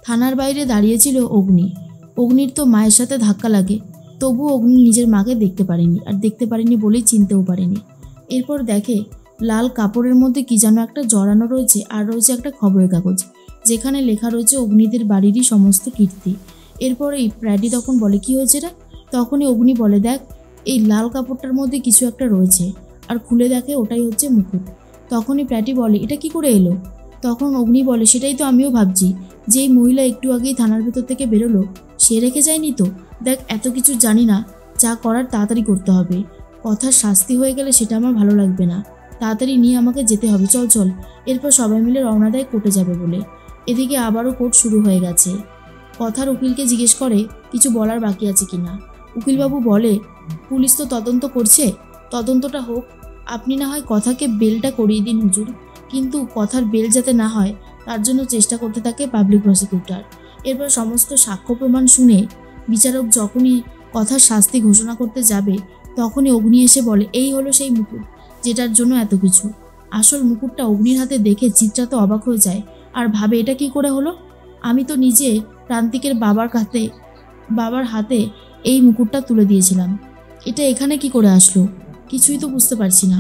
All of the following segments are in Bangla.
থানার বাইরে দাঁড়িয়েছিল অগ্নি। অগ্নির তো মায়ের সাথে ধাক্কা লাগে, তবুও অগ্নি নিজের মাকে দেখতে পারেনি, আর দেখতে পারেনি বলেই চিনতেও পারেনি। এরপর দেখে লাল কাপড়ের মধ্যে কি যেন একটা জড়ানো রয়েছে, আর রয়েছে একটা খবরের কাগজ যেখানে লেখা রয়েছে অগ্নিদের বাড়িরই সমস্ত কীর্তি। এরপরেই প্র্যাডি তখন বলে, কি হয়েছে রে? তখনই অগ্নি বলে, দেখ এই লাল কাপড়টার মধ্যে কিছু একটা রয়েছে, আর খুলে দেখে ওটাই হচ্ছে মুকুট। তখনই প্র্যাডি বলে, এটা কি করে এলো? তখন অগ্নি বলে, সেটাই তো আমিও ভাবছি, যে এই মহিলা একটু আগেই থানার ভেতর থেকে বেরোলো, সে রেখে যায়নি তো? দেখ এত কিছু জানি না, যা করার তাড়াতাড়ি করতে হবে, কথার শাস্তি হয়ে গেলে সেটা আমার ভালো লাগবে না, তাড়াতাড়ি নিয়ে আমাকে যেতে হবে, চল চল। এরপর সবাই মিলে রওনা দেয় কোর্টে যাবে বলে। এদিকে আবারও কোর্ট শুরু হয়ে গেছে। কথার উকিলকে জিজ্ঞেস করে কিছু বলার বাকি আছে কিনা। উকিলবাবু বলে, পুলিশ তো তদন্ত করছে, তদন্তটা হোক, আপনি না হয় কথাকে বেলটা করিয়ে দিন হুজুর, কিন্তু কথার বেল যাতে না হয় তার জন্য চেষ্টা করতে থাকে পাবলিক প্রসিকিউটর। এরপর সমস্ত সাক্ষ্য প্রমাণ শুনে বিচারক যখনই কথার শাস্তি ঘোষণা করতে যাবে, তখনই অগ্নি এসে বলে, এই হলো সেই মুকুট যেটার জন্য এত কিছু। আসল মুকুটটা অগ্নির হাতে দেখে চিত্রা তো অবাক হয়ে যায়, আর ভাবে এটা কি করে হলো? আমি তো নিজে প্রান্তিকের বাবার হাতে এই মুকুটটা তুলে দিয়েছিলাম, এটা এখানে কি করে আসলো? কিছুই তো বুঝতে পারছি না।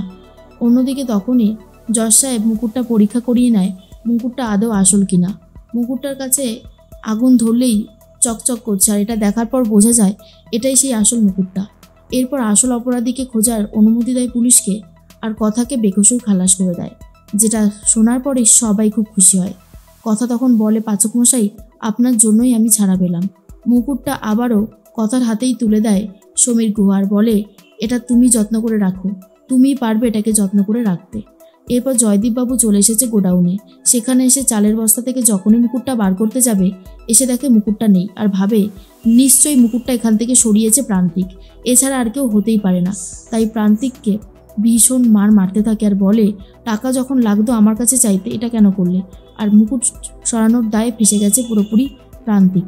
অন্যদিকে তখনই জজ সাহেব মুকুটটা পরীক্ষা করিয়ে নেয়, মুকুটটা আদৌ আসল কিনা। মুকুটটার কাছে আগুন ধরলেই চকচক করছে, আর এটা দেখার পর বোঝা যায় এটাই সেই আসল মুকুটটা। এরপর আসল অপরাধীকে খোঁজার অনুমতি দেয় পুলিশকে, আর কথাকে বেকসুর খালাস করে দেয়, যেটা শোনার পরে সবাই খুব খুশি হয়। কথা তখন বলে, পাচক মশাই, আপনার জন্যই আমি ছাড়া পেলাম। মুকুটটা আবারও কথার হাতেই তুলে দেয় সমীর গুহ, আর বলে, এটা তুমি যত্ন করে রাখো, তুমিই পারবে এটাকে যত্ন করে রাখতে। এরপর জয়দীপবাবু চলে এসেছে গোডাউনে। সেখানে এসে চালের বস্তা থেকে যখনই মুকুটটা বার করতে যাবে, এসে দেখে মুকুটটা নেই, আর ভাবে নিশ্চয়ই মুকুটটা এখান থেকে সরিয়েছে প্রান্তিক, এছাড়া আর কেউ হতেই পারে না। তাই প্রান্তিককে ভীষণ মারতে থাকে, আর বলে, টাকা যখন লাগতো আমার কাছে চাইতে, এটা কেন করলে? আর মুকুট সরানোর দায়ে ফেসে গেছে পুরোপুরি প্রান্তিক।